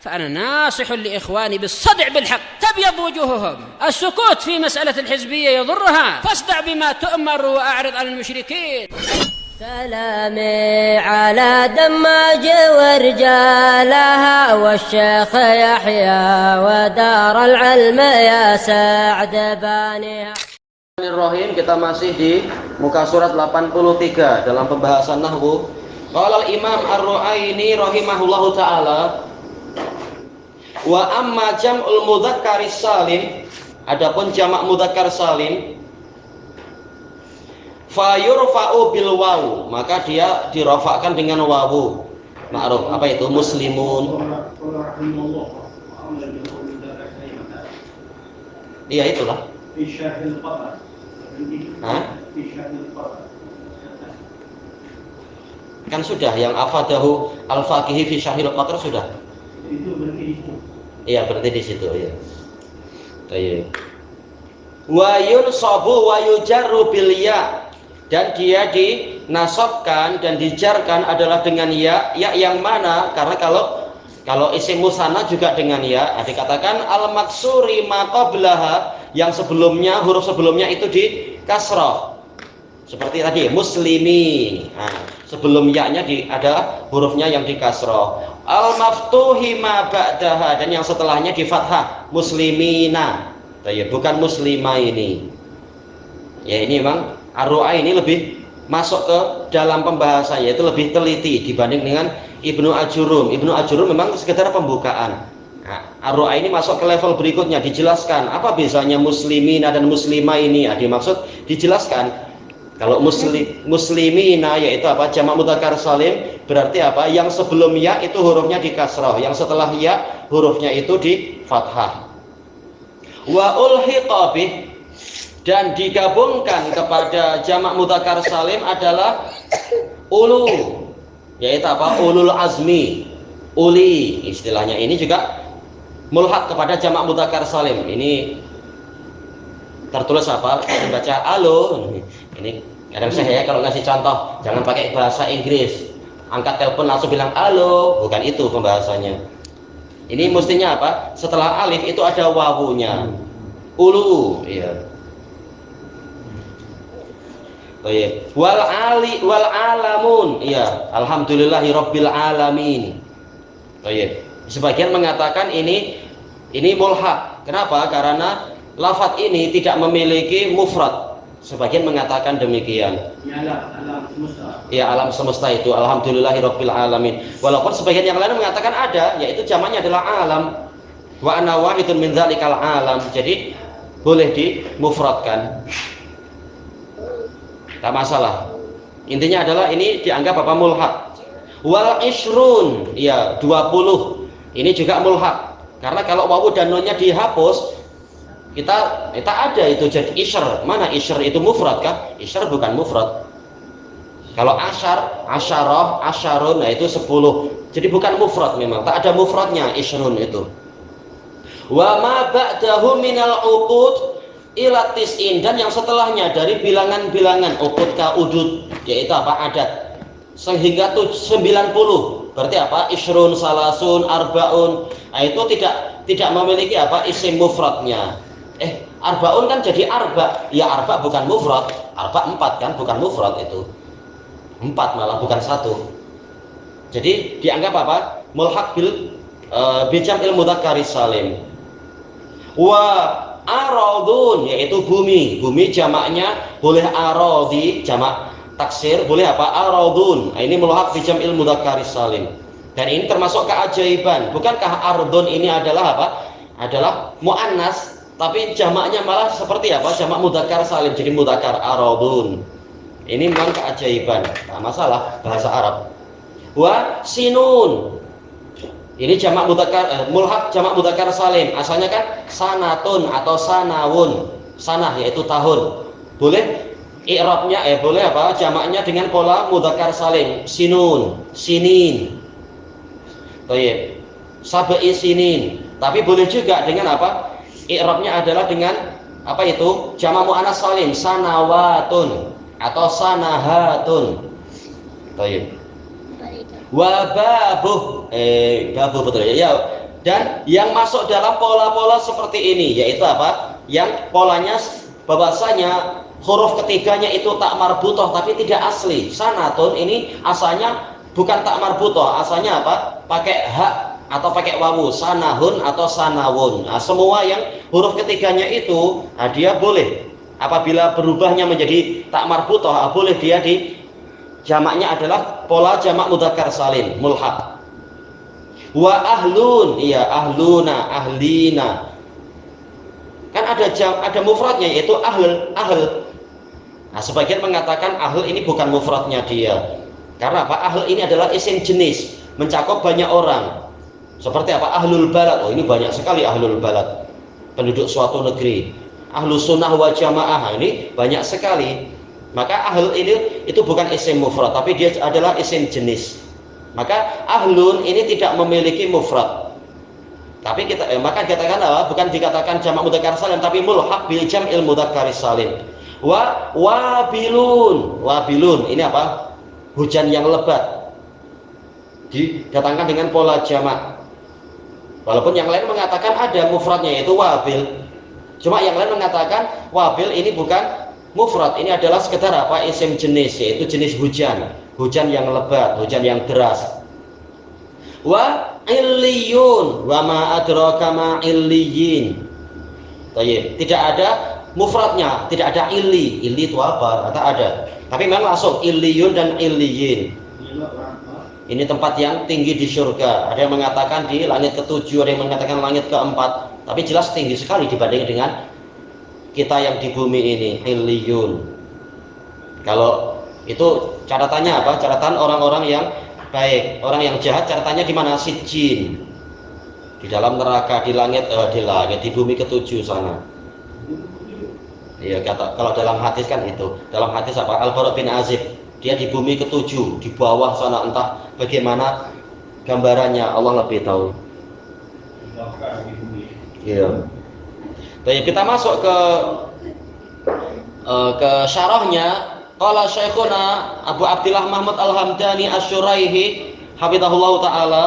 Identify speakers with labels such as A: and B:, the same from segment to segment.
A: فأنا ناصح لإخواني بالصدع بالحق تبيض وجوههم. السكوت في مسألة الحزبية يضرها، فاصدع بما تؤمر وأعرض عن المشركين.
B: سلامي على دماج ورجالها والشيخ يحيى ودار العلم يا سعد بانيها.
C: Bismillahirrahmanirrahim. Kita masih di muka surat 83 dalam pembahasan nahwu. Qala al-Imam Ar-Ru'aini rahimahullahu taala, wa amma jam'ul mudzakkaris salim, adapun jamak mudzakkar salim, fa yurfa'u bil wawu, maka dia dirafa'kan dengan wawu. Ma'ruf, apa itu? Muslimun. Iya itulah. Hah? Kan sudah yang afadahu al-faqihi fi syahil qatr sudah. Itu berarti di situ. Iya, berarti di situ ya. Baik. Wa yunsabu wa yujarru bil ya, dan dia dinasabkan dan dijarkan adalah dengan ya. Ya yang mana? Karena kalau isim musanna juga dengan ya. Dikatakan al-maksuri ma qablaha, yang sebelumnya, huruf sebelumnya itu di kasrah. Seperti tadi muslimi. Nah, sebelum ya-nya ada hurufnya yang di kasrah. Al-maftuhi ma ba'daha, dan yang setelahnya di fathah, muslimina. Bukan muslima ini. Ya, ini memang Ar-Ru'ai ini lebih masuk ke dalam pembahasannya, itu lebih teliti dibanding dengan Ibnu Ajurum. Ibnu Ajurum memang sekedar pembukaan. Nah, Ar-Ru'ai ini masuk ke level berikutnya, dijelaskan apa bedanya muslimina dan muslimah ini. Dimaksud dijelaskan. Kalau muslimina yaitu apa? Jamak mudzakkar salim, berarti apa? Yang sebelum ya itu hurufnya di kasrah, yang setelah ya hurufnya itu di fathah. Wa ulhiqa bih, dan digabungkan kepada jamak mudzakkar salim adalah ulu, yaitu apa? Ulul azmi, uli, istilahnya ini juga mulhaq kepada jamak mudzakkar salim. Ini tertulis apa? Dibaca alo. Ini kadang saya kalau ngasih contoh, jangan pakai bahasa Inggris. Angkat telepon langsung bilang alo, bukan itu pembahasannya. Ini mestinya apa? Setelah alif itu ada wawunya. Ulu, iya. Baik. Wal alamun, iya. Alhamdulillahi rabbil alamin. Baik. Sebagian mengatakan ini mulhaq. Kenapa? Karena lafadz ini tidak memiliki mufrad. Sebagian mengatakan demikian. Ya, alam semesta itu alhamdulillahi rabbil alamin. Walaupun sebagian yang lain mengatakan ada, yaitu jamaknya adalah alam. Wa ana wahidun min dzalikal alam. Jadi boleh dimufradkan. Tak masalah. Intinya adalah ini dianggap apa? Mulhaq. Wal ishrun, ya 20. Ini juga mulhaq. Karena kalau wawu dan nunnya dihapus, kita ada itu jadi isyr. Mana isyr itu mufrad kah? Isyr bukan mufrad. Kalau asyar, asyarah, asyarun, nah itu 10. Jadi bukan mufrad memang. Tak ada mufradnya isyrun itu. Wa ma ba'dahu minal uqud ila tis'in, dan yang setelahnya dari bilangan-bilangan uqud ka udud, yaitu apa? Adat. Sehingga 90. Berarti apa? Isyrun, salasun, arbaun. Nah, itu tidak memiliki apa? Isim mufradnya. Arbaun kan jadi arba. Ya arba bukan mufrad. Arba 4 kan bukan mufrad itu. 4 malah bukan 1. Jadi dianggap apa? Mulhaq bil jam'il mudzakkaris salim. Wa aradun, yaitu bumi. Bumi jamaknya boleh aradi, jamak taksir, boleh apa? Aradun. Nah, ini mulhaq bi jam'il mudzakkaris salim. Dan ini termasuk keajaiban. Bukankah ardun ini adalah apa? Adalah muannas, tapi jamaknya malah seperti apa? Jamak mudzakkar salim, jadi mudzakkar aradun. Ini memang keajaiban. Nah, masalah bahasa Arab. Wa sinun. Ini jamak mudzakkar mulhaq jamak mudzakkar salim. Asalnya kan sanatun atau sanawun. Sanah yaitu tahun. Boleh i'rabnya boleh apa? Jamaknya dengan pola mudzakkar salim. Sinun, sinin. Baik. Sab'i sinin. Tapi boleh juga dengan apa? I'rabnya adalah dengan apa itu? Jamak muannats salim, sanawatun atau sanahatun. Baik. Wa babuh babuh betul ya. Dan yang masuk dalam pola-pola seperti ini yaitu apa? Yang polanya bahwasanya huruf ketiganya itu tak marbutoh tapi tidak asli. Sanatun ini asalnya bukan tak marbutoh, asalnya apa? Pakai hak atau pakai wawu, sanahun atau sanawun. Nah, semua yang huruf ketiganya itu, nah, dia boleh apabila berubahnya menjadi tak marbutoh, boleh dia di jamaknya adalah pola jamak mudzakkar salim, mulhaq. Wa ahlun, iya ahluna, ahlina. Kan ada mufradnya yaitu ahl. Nah, sebagian mengatakan ahl ini bukan mufradnya dia. Karena apa? Ahl ini adalah isim jenis, mencakup banyak orang. Seperti apa? Ahlul balad. Oh, ini banyak sekali ahlul balad. Penduduk suatu negeri. Ahlus sunnah wa jamaah. Ini banyak sekali. Maka ahl ini itu bukan isim mufrad, tapi dia adalah isim jenis. Maka ahlun ini tidak memiliki mufrad. Tapi maka dikatakan apa? Bukan dikatakan jamak mudzakkar salim, tapi mulhaq bil jam'il mudzakkar salim. Wabilun ini apa? Hujan yang lebat. Didatangkan dengan pola jamak. Walaupun yang lain mengatakan ada mufradnya yaitu wabil. Cuma yang lain mengatakan wabil ini bukan mufrad, ini adalah sekedar apa? Isim jenis, yaitu jenis hujan. Hujan yang lebat, hujan yang deras. Wa illiyun, wa ma adraka ma illiyin. Tidak ada mufradnya, tidak ada illi. Illi itu apa? Kata ada. Tapi memang langsung illiyun dan illiyin. Ini tempat yang tinggi di surga. Ada yang mengatakan di langit ke-7, ada yang mengatakan langit ke-4. Tapi jelas tinggi sekali dibanding dengan kita yang di bumi ini, illiyun. Kalau itu catatannya apa? Catatan orang-orang yang baik. Orang yang jahat catatannya di mana? Sijjin. Di dalam neraka, di langit, di bumi ke-7 sana. Iya, kalau dalam hadis kan itu. Dalam hadis apa? Al-Bara bin Azib. Dia di bumi ke-7, di bawah sana, entah bagaimana gambarannya, Allah lebih tahu. Iya. Baik, kita masuk ke syarahnya. Qala Syekhuna Abu Abdillah Mahmud Al-Hamdani Asy-Syuraihi hafizahullah taala,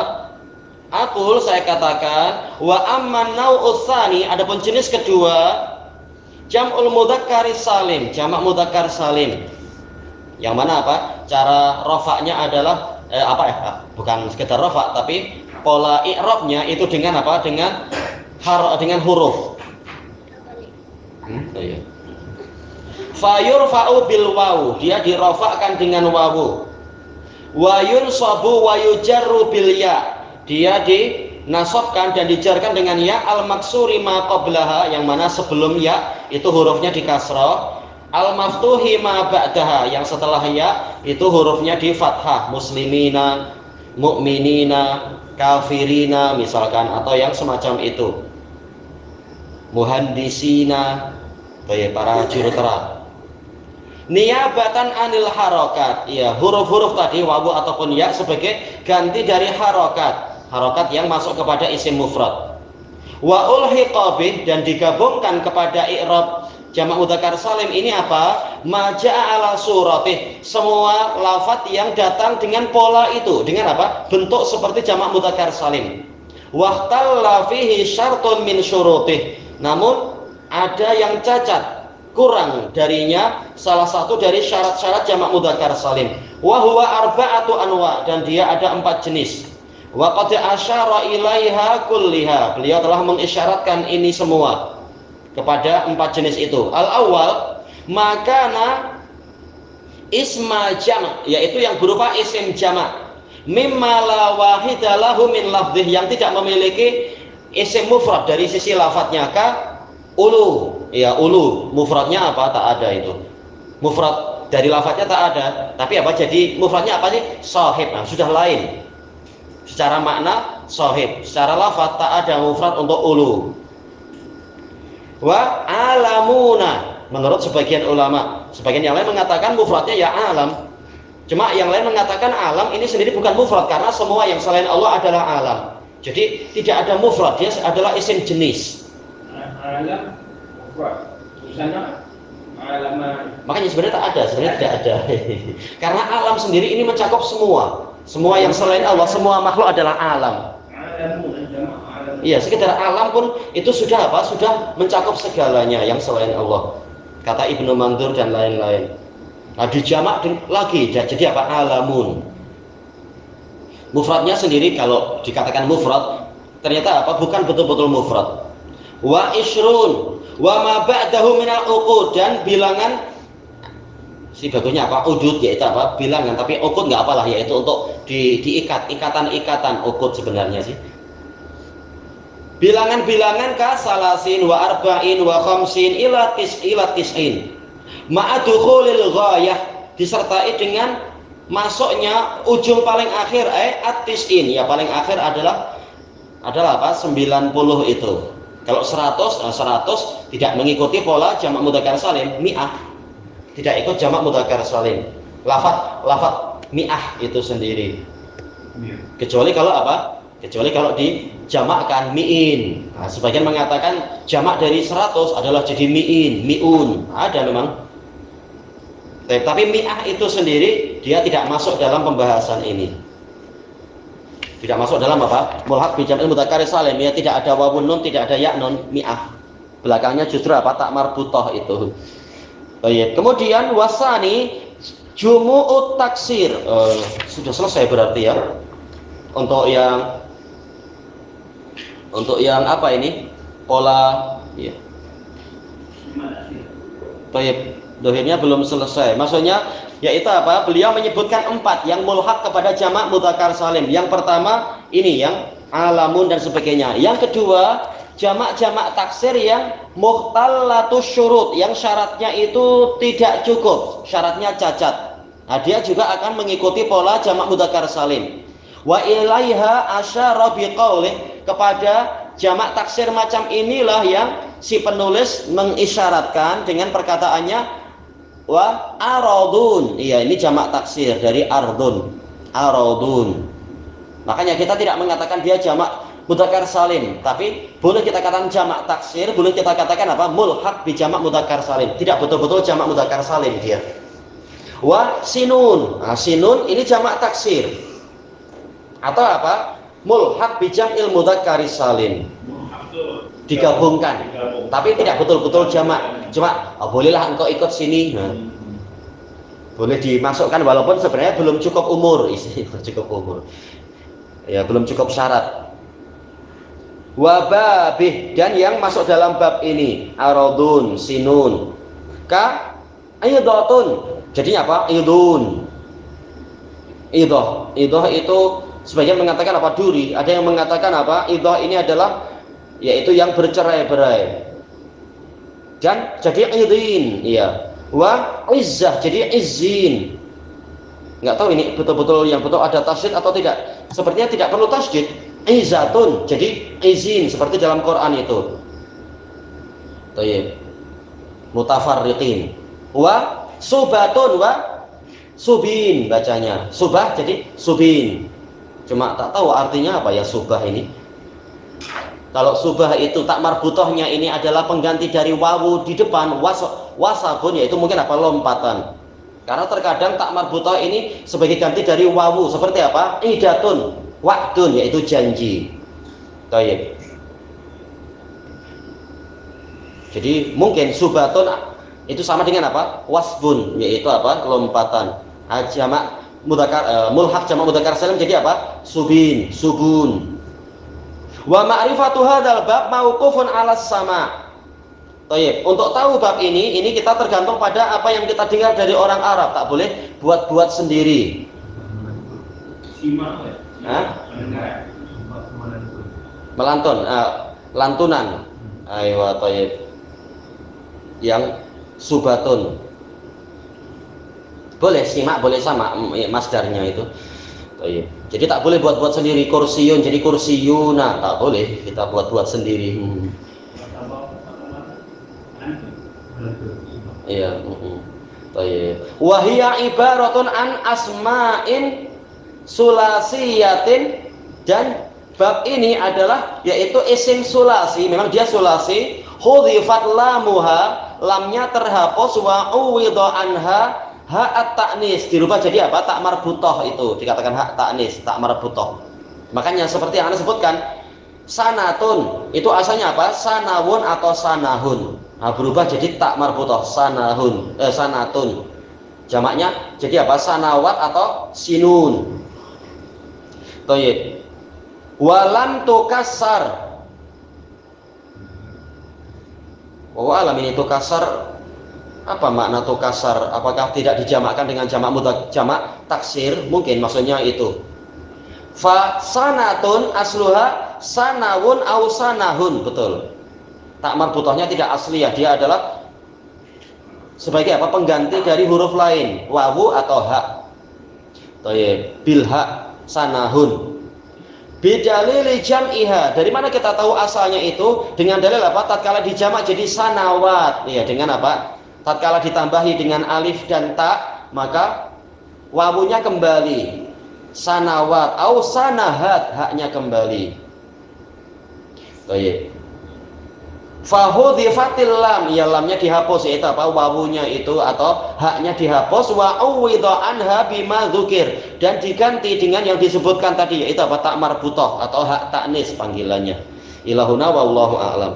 C: aqul, saya katakan, wa amman nau'us tsani, adapun jenis kedua, jam'ul mudzakkar salim, jamak mudzakkar salim. Yang mana apa? Cara rafa'nya adalah bukan sekedar rafa', tapi pola i'rabnya itu dengan apa? Dengan huruf. Fayurfa'u bil wawu, dia dirofakkan dengan wawu. Wa yunsabu wa yujarru bil ya, dia dinasabkan dan dijarkan dengan ya al maksuri ma qablaha, yang mana sebelum ya itu hurufnya di kasrah, al maftuhi ma ba'daha, yang setelah ya itu hurufnya di fathah, muslimina, mu'minina, kafirina misalkan, atau yang semacam itu, muhandisina, para jurutera. Niyabatan anil harokat, ya, huruf-huruf tadi wawu ataupun ya sebagai ganti dari harokat yang masuk kepada isim mufrad. Wa ulhiqa bih, dan digabungkan kepada i'rab jamak mudzakkar salim ini apa? Maja'a ala suratih, semua lafaz yang datang dengan pola itu, dengan apa? Bentuk seperti jamak mudzakkar salim. Wahtalla fihi syartun min syurutih, namun ada yang cacat, kurang darinya salah satu dari syarat-syarat jamak mudzakkar salim. Wa huwa arba'atu anwa, dan dia ada 4 jenis. Wa qad asyara ilaiha kulliha, beliau telah mengisyaratkan ini semua kepada 4 jenis itu. Al-awwal makana isma jama', yaitu yang berupa isim jama', mimma la wahida lahu min lafdhih, yang tidak memiliki isim mufrad dari sisi lafadznya. Ulu, ya, ulu mufradnya apa? Tak ada itu. Mufrad dari lafadznya tak ada, tapi apa? Jadi mufradnya apa sih? Sahib. Nah, sudah lain. Secara makna sahib, secara lafadz tak ada mufrad untuk ulu. Wa alamuna, menurut sebagian ulama. Sebagian yang lain mengatakan mufradnya ya alam. Cuma yang lain mengatakan alam ini sendiri bukan mufrad, karena semua yang selain Allah adalah alam. Jadi tidak ada mufrad, dia adalah isim jenis. Alam mufrad, tulisannya alaman. Makanya sebenarnya tak ada, sebenarnya tidak ada. Karena alam sendiri ini mencakup semua yang selain Allah, semua makhluk adalah alam. Iya, sekedar alam pun itu sudah apa? Sudah mencakup segalanya yang selain Allah. Kata Ibnu Mandur dan lain-lain. Nah, dijamak lagi jadi apa? Alamun. Mufradnya sendiri kalau dikatakan mufrad ternyata apa? Bukan betul-betul mufrad. Wa ishrun wa ma ba'dahu minal uqud, dan bilangan si bagusnya apa? Udud, yaitu apa? Bilangan, tapi uqud nggak apalah, yaitu untuk diikat, ikatan uqud sebenarnya sih. Bilangan-bilangan ka salasin wa arba'in wa khamsin ila tis'in ma'adukhulil ghayah, disertai dengan masuknya ujung paling akhir at-tis'in, ya paling akhir adalah apa? 90 itu. Kalau 100 tidak mengikuti pola jamak mudzakkar salim, mi'ah. Tidak ikut jamak mudzakkar salim. Lafaz mi'ah itu sendiri. Kecuali kalau apa? Kecuali kalau dijamakkan mi'in. Nah, sebagian mengatakan jamak dari 100 adalah jadi mi'in, mi'un. Ada memang. Tapi mi'ah itu sendiri dia tidak masuk dalam pembahasan ini. Tidak masuk dalam apa? Mulhaq bi jam'il mudzakkar salim. Ya, tidak ada wawun nun, tidak ada ya nun, mi'ah. Belakangnya justru apa? Tak marbutah itu. Baik. Kemudian wasani jumu'ut taksir. Sudah selesai berarti ya. Untuk yang apa ini? Pola ya. Baik, dohirnya belum selesai. Maksudnya yaitu apa? Beliau menyebutkan 4 yang mulhaq kepada jamak mudzakkar salim. Yang pertama ini yang alamun dan sebagainya. Yang kedua, jamak-jamak taksir yang mukhtallatus syurut, yang syaratnya itu tidak cukup, syaratnya cacat. Nah, dia juga akan mengikuti pola jamak mudzakkar salim. Wa ilaiha asyara biqaulih, kepada jamak taksir macam inilah yang si penulis mengisyaratkan dengan perkataannya wa aradun. Iya, ini jamak taksir dari ardun, aradun. Makanya kita tidak mengatakan dia jamak mudzakkar salim, tapi boleh kita katakan jamak taksir, boleh kita katakan apa? Mulhaq bi jamak mudzakkar salim. Tidak betul-betul jamak mudzakkar salim dia. Wa sinun. Nah, sinun ini jamak taksir. Atau apa? Mulhaq bi jam'il mudzakkar salim. Digabungkan. Tapi tidak betul-betul jamak. Cuma bolehlah engkau ikut sini. Nah, boleh dimasukkan walaupun sebenarnya belum cukup umur, cukup umur. Ya, belum cukup syarat. Wababih, dan yang masuk dalam bab ini aradun, sinun, ka idhatun. Jadinya apa? Idun. Idah itu sebagian mengatakan apa? Duri. Ada yang mengatakan apa? Idah ini adalah yaitu yang bercerai-berai. Dan jadi idin, iya. Wa izzah, jadi izzin. Enggak tahu ini betul-betul yang betul ada tasydid atau tidak. Sepertinya tidak perlu tasydid. Izzatun, jadi izin seperti dalam Quran itu. Thayyib. Mutafarriqin. Wa subatun wa subin bacanya. Subah jadi subin. Cuma tak tahu artinya apa ya subah ini. Kalau subah itu tak marbutohnya ini adalah pengganti dari wawu di depan wasabun, yaitu mungkin apa? Lompatan. Karena terkadang tak marbutoh ini sebagai ganti dari wawu seperti apa? Idatun, wa'dun, yaitu janji. Baik. Jadi mungkin subatun itu sama dengan apa? Wasbun, yaitu apa? Lompatan. Jamak mudzakkar mulhaq jamak mudzakkar salim jadi apa? Subin, subun. Wa ma'rifatu hadzal bab mauqufun 'alas sama'. Baik, untuk tahu bab ini kita tergantung pada apa yang kita dengar dari orang Arab, tak boleh buat-buat sendiri. Melantun, lantunan. Ayo, baik. Yang subatun. Boleh simak, boleh sama masdarnya itu. Baik. Jadi tak boleh buat-buat sendiri. Kursiyun jadi kursiyuna, tak boleh kita buat-buat sendiri. Iya, baik. Wa hiya ibaratun an asma'in sulasiyatin, dan bab ini adalah yaitu isim sulasi, memang dia sulasi, hudhifat lamuha, lamnya terhapus, wa uwidha anha ha at-ta'nis, dirubah jadi apa? Tak marbutoh, itu dikatakan hak ta'nis, tak marbutoh. Makanya seperti yang Anda sebutkan, sanatun itu asalnya apa? Sanawun atau sanahun. Nah, berubah jadi tak marbutoh, sanatun. Jamaknya jadi apa? Sanawat atau sinun. Toyib. Walam tukassar. Alam ini tukassar, apa makna tukassar? Apakah tidak dijamakkan dengan jamak mutlak, jamak taksir? Mungkin maksudnya itu. Fa sanatun asluha sanawun au sanahun, betul. Tak marbutohnya tidak asli ya, dia adalah sebagai apa? Pengganti dari huruf lain, wawu atau ha. Toyib. Bil ha sanahun. Bidalil jam'iha. Dari mana kita tahu asalnya itu? Dengan dalil apa? Tatkala dijamak jadi sanawat. Ya, dengan apa? Tatkala ditambahi dengan alif dan ta, maka wawunya kembali. Sanawat au sanahat, haknya kembali. Baik. Fahudhifatil lam, ya lamnya dihapus, yaitu apa? Wawunya itu atau haknya dihapus. Wa uwidha anha bima dzukir, dan diganti dengan yang disebutkan tadi, yaitu apa? Tak marbutoh atau hak taknis panggilannya. Ilahuna wallahu a'lam.